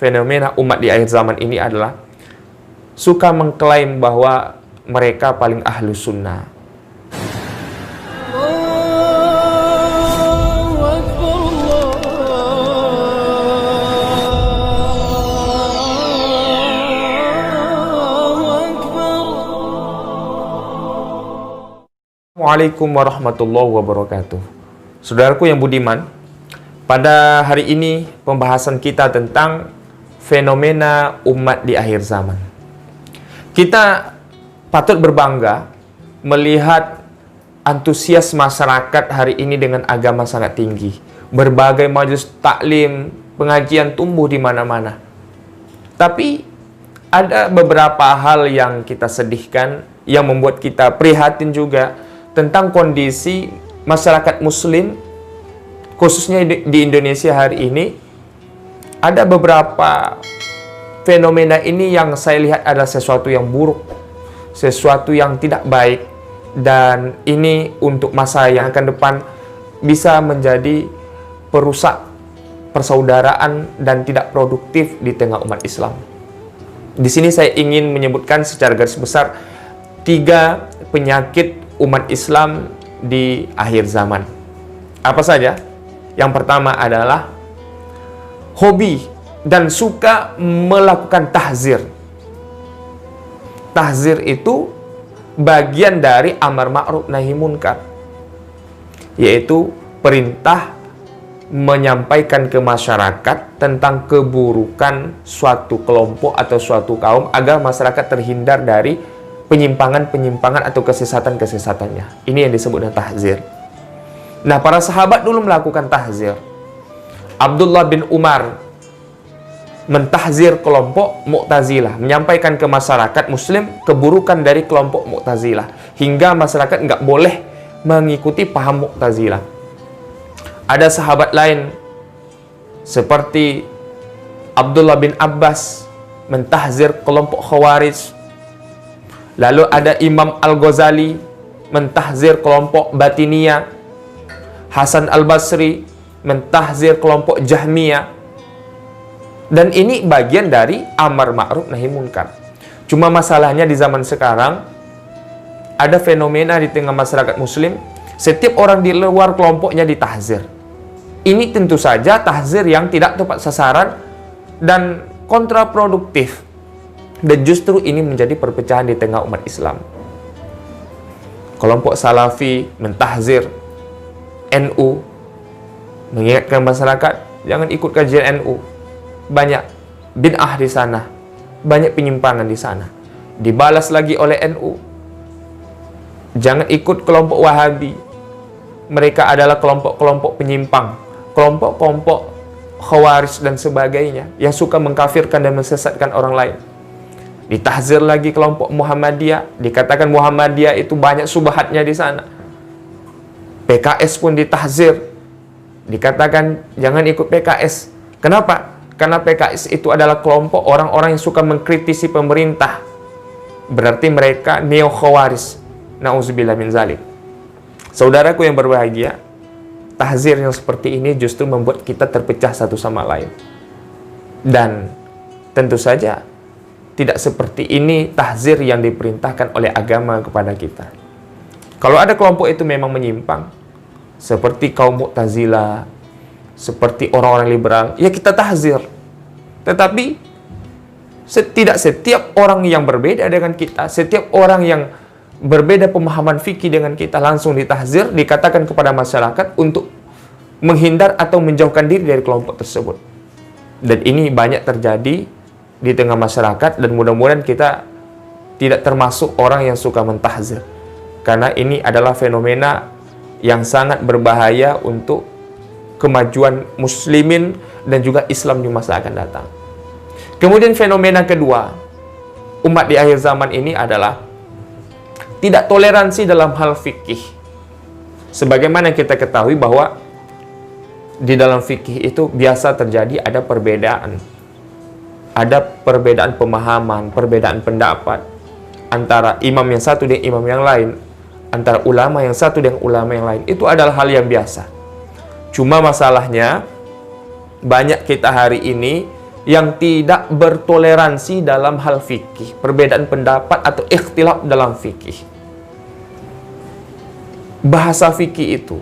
fenomena umat di akhir zaman ini adalah suka mengklaim bahwa mereka paling ahlu sunnah. Assalamualaikum warahmatullahi wabarakatuh. Saudaraku yang budiman, pada hari ini pembahasan kita tentang fenomena umat di akhir zaman. Kita patut berbangga melihat antusias masyarakat hari ini dengan agama sangat tinggi. Berbagai majelis taklim, pengajian tumbuh di mana-mana. Tapi ada beberapa hal yang kita sedihkan, yang membuat kita prihatin juga tentang kondisi masyarakat muslim, khususnya di Indonesia hari ini. Ada beberapa fenomena ini yang saya lihat adalah sesuatu yang buruk, sesuatu yang tidak baik, dan ini untuk masa yang akan depan bisa menjadi perusak persaudaraan dan tidak produktif di tengah umat Islam. Di sini saya ingin menyebutkan secara garis besar 3 penyakit umat Islam di akhir zaman. Apa saja? Yang pertama adalah hobi dan suka melakukan tahzir. Tahzir itu bagian dari amar ma'ruf nahi munkar, yaitu perintah menyampaikan ke masyarakat tentang keburukan suatu kelompok atau suatu kaum agar masyarakat terhindar dari penyimpangan-penyimpangan atau kesesatan-kesesatannya. Ini yang disebut dengan tahzir. Nah, para sahabat dulu melakukan tahzir. Abdullah bin Umar mentahzir kelompok Mu'tazilah, menyampaikan ke masyarakat muslim keburukan dari kelompok Mu'tazilah, hingga masyarakat nggak boleh mengikuti paham Mu'tazilah. Ada sahabat lain seperti Abdullah bin Abbas mentahzir kelompok Khawarij. Lalu ada Imam Al-Ghazali mentahzir kelompok Batiniyah. Hasan Al-Basri mentahzir kelompok Jahmiyah. Dan ini bagian dari amar ma'ruf nahi munkar. Cuma masalahnya di zaman sekarang ada fenomena di tengah masyarakat muslim, setiap orang di luar kelompoknya ditahzir. Ini tentu saja tahzir yang tidak tepat sasaran dan kontraproduktif. Dan justru ini menjadi perpecahan di tengah umat Islam. Kelompok Salafi mentahzir NU, mengingatkan masyarakat jangan ikut kajian NU. Banyak bid'ah di sana, banyak penyimpangan di sana. Dibalas lagi oleh NU, jangan ikut kelompok Wahabi. Mereka adalah kelompok-kelompok penyimpang, kelompok-kelompok Khawarij dan sebagainya yang suka mengkafirkan dan mensesatkan orang lain. Ditahzir lagi kelompok Muhammadiyah, dikatakan Muhammadiyah itu banyak subhatnya di sana. PKS pun ditahzir, dikatakan jangan ikut PKS. Kenapa? Karena PKS itu adalah kelompok orang-orang yang suka mengkritisi pemerintah. Berarti mereka neo-khawarij. Nauzubillah min zalik. Saudaraku yang berbahagia, tahzir yang seperti ini justru membuat kita terpecah satu sama lain. Dan tentu saja tidak seperti ini tahzir yang diperintahkan oleh agama kepada kita. Kalau ada kelompok itu memang menyimpang, seperti kaum Mu'tazilah, seperti orang-orang liberal, ya kita tahzir. Tetapi tidak setiap orang yang berbeda dengan kita, setiap orang yang berbeda pemahaman fikih dengan kita langsung ditahzir, dikatakan kepada masyarakat untuk menghindar atau menjauhkan diri dari kelompok tersebut. Dan ini banyak terjadi di tengah masyarakat, dan mudah-mudahan kita tidak termasuk orang yang suka mentahzir, karena ini adalah fenomena yang sangat berbahaya untuk kemajuan muslimin dan juga Islam di masa akan datang. Kemudian fenomena kedua umat di akhir zaman ini adalah tidak toleransi dalam hal fikih. Sebagaimana kita ketahui bahwa di dalam fikih itu biasa terjadi ada perbedaan. Ada perbedaan pemahaman, perbedaan pendapat antara imam yang satu dengan imam yang lain, antara ulama yang satu dengan ulama yang lain. Itu adalah hal yang biasa. Cuma masalahnya banyak kita hari ini yang tidak bertoleransi dalam hal fikih, perbedaan pendapat atau ikhtilaf dalam fikih. Bahasa fikih itu,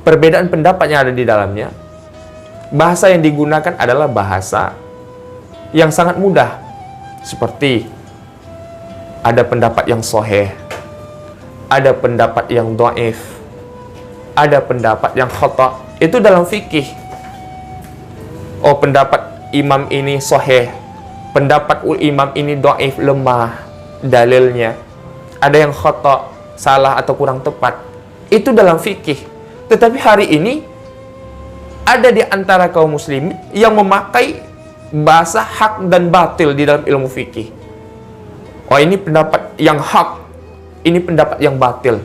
perbedaan pendapat yang ada di dalamnya, bahasa yang digunakan adalah bahasa yang sangat mudah. Seperti ada pendapat yang sahih, ada pendapat yang dhaif, ada pendapat yang khata'. Itu dalam fikih. Oh, pendapat imam ini sahih, pendapat imam ini dhaif, lemah dalilnya. Ada yang khata', salah atau kurang tepat. Itu dalam fikih. Tetapi hari ini ada di antara kaum muslimin yang memakai bahasa hak dan batil di dalam ilmu fikih. Oh, ini pendapat yang hak, ini pendapat yang batil.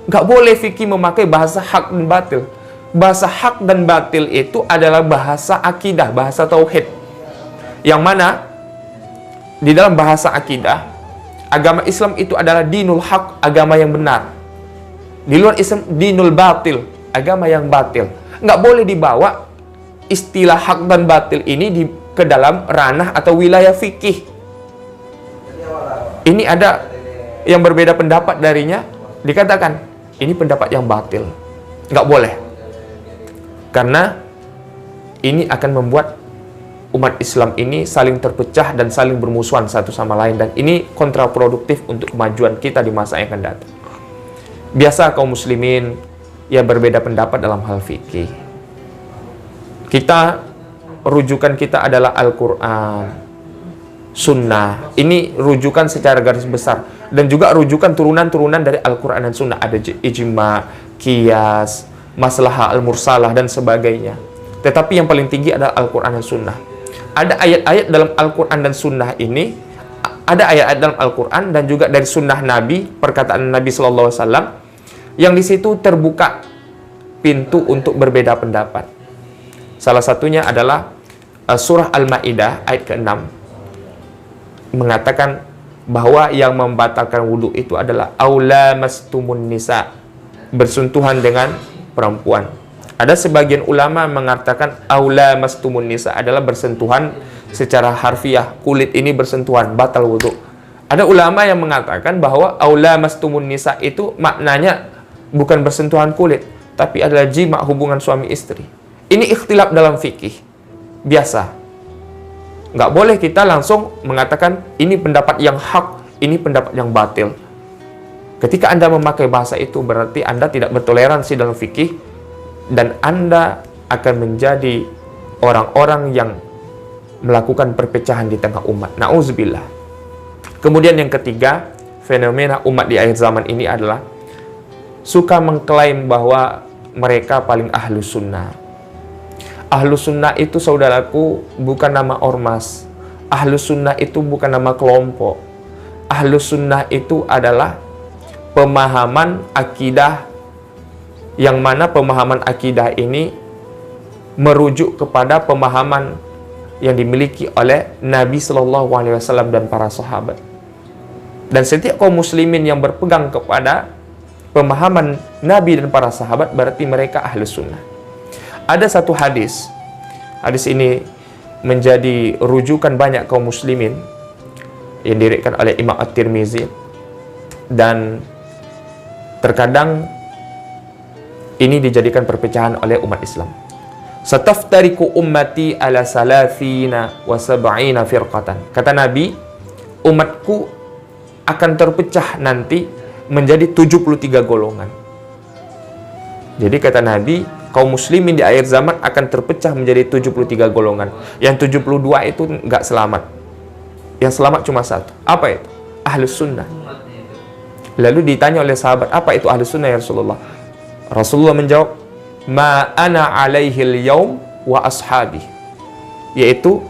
Nggak boleh fikih memakai bahasa hak dan batil. Bahasa hak dan batil itu adalah bahasa akidah, bahasa tauhid. Yang mana di dalam bahasa akidah, agama Islam itu adalah dinul haq, agama yang benar. Di luar Islam, dinul batil, agama yang batil. Nggak boleh dibawa istilah hak dan batil ini ke dalam ranah atau wilayah fikih. Ini ada yang berbeda pendapat darinya, dikatakan ini pendapat yang batil. Nggak boleh. Karena ini akan membuat umat Islam ini saling terpecah dan saling bermusuhan satu sama lain. Dan ini kontraproduktif untuk kemajuan kita di masa yang akan datang. Biasa kaum muslimin yang berbeda pendapat dalam hal fikih. Rujukan kita adalah Al-Quran, Sunnah. Ini rujukan secara garis besar. Dan juga rujukan turunan-turunan dari Al-Quran dan Sunnah. Ada ijma, qiyas, maslahah al-mursalah, dan sebagainya. Tetapi yang paling tinggi adalah Al-Quran dan Sunnah. Ada ayat-ayat dalam Al-Quran dan Sunnah ini, ada ayat-ayat dalam Al-Quran dan juga dari Sunnah Nabi, perkataan Nabi SAW, yang di situ terbuka pintu untuk berbeda pendapat. Salah satunya adalah surah Al-Maidah ayat ke-6 mengatakan bahwa yang membatalkan wudhu itu adalah aula mastumun nisa, bersentuhan dengan perempuan. Ada sebagian ulama mengatakan aula mastumun nisa adalah bersentuhan secara harfiah, kulit ini bersentuhan, batal wudhu. Ada ulama yang mengatakan bahwa aula mastumun nisa itu maknanya bukan bersentuhan kulit, tapi adalah jima, hubungan suami istri. Ini ikhtilaf dalam fikih. Biasa. Nggak boleh kita langsung mengatakan ini pendapat yang hak, ini pendapat yang batil. Ketika Anda memakai bahasa itu, berarti Anda tidak bertoleransi dalam fikih, dan Anda akan menjadi orang-orang yang melakukan perpecahan di tengah umat. Na'udzubillah. Kemudian yang ketiga, fenomena umat di akhir zaman ini adalah suka mengklaim bahwa mereka paling ahlu sunnah. Ahlu sunnah itu, saudaraku, bukan nama ormas. Ahlu sunnah itu bukan nama kelompok. Ahlu sunnah itu adalah pemahaman akidah, yang mana pemahaman akidah ini merujuk kepada pemahaman yang dimiliki oleh Nabi SAW dan para sahabat. Dan setiap kaum muslimin yang berpegang kepada pemahaman Nabi dan para sahabat, berarti mereka ahlu sunnah. Ada satu hadis ini menjadi rujukan banyak kaum muslimin, yang diriwayatkan oleh Imam At-Tirmizi, dan terkadang ini dijadikan perpecahan oleh umat Islam. Sataftariku ummati ala salafina wa sab'ina firqatan. Kata Nabi, umatku akan terpecah nanti menjadi 73 golongan. Jadi kata Nabi, kaum muslimin di akhir zaman akan terpecah menjadi 73 golongan. Yang 72 itu nggak selamat. Yang selamat cuma satu. Apa itu? Ahlus sunnah. Lalu ditanya oleh sahabat, apa itu ahlus sunnah ya Rasulullah? Rasulullah menjawab, ma ana alaihil yaum wa ashabi. Yaitu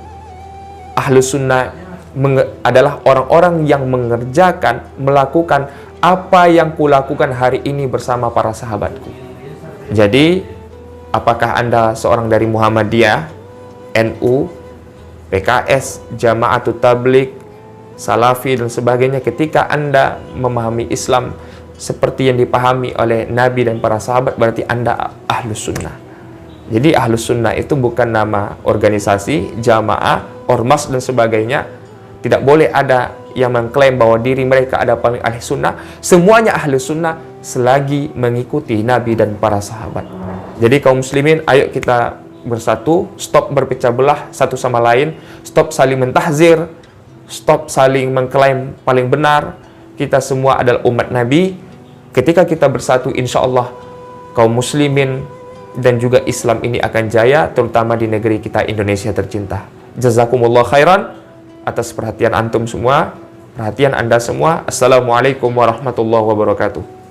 ahlus sunnah adalah orang-orang yang mengerjakan, melakukan apa yang kulakukan hari ini bersama para sahabatku. Jadi, apakah Anda seorang dari Muhammadiyah, NU, PKS, Jama'atut Tabligh, Salafi, dan sebagainya, ketika Anda memahami Islam seperti yang dipahami oleh Nabi dan para sahabat, berarti Anda ahlus sunnah. Jadi Ahlus Sunnah itu bukan nama organisasi, jamaah, ormas dan sebagainya. Tidak boleh ada yang mengklaim bahwa diri mereka ada paling ahli sunnah. Semuanya ahli sunnah selagi mengikuti Nabi dan para sahabat. Jadi kaum muslimin, ayo kita bersatu, stop berpecah belah satu sama lain, stop saling mentahzir, stop saling mengklaim paling benar. Kita semua adalah umat Nabi. Ketika kita bersatu, insya Allah kaum muslimin dan juga Islam ini akan jaya, terutama di negeri kita Indonesia tercinta. Jazakumullah khairan atas perhatian antum semua, perhatian Anda semua. Assalamualaikum warahmatullahi wabarakatuh.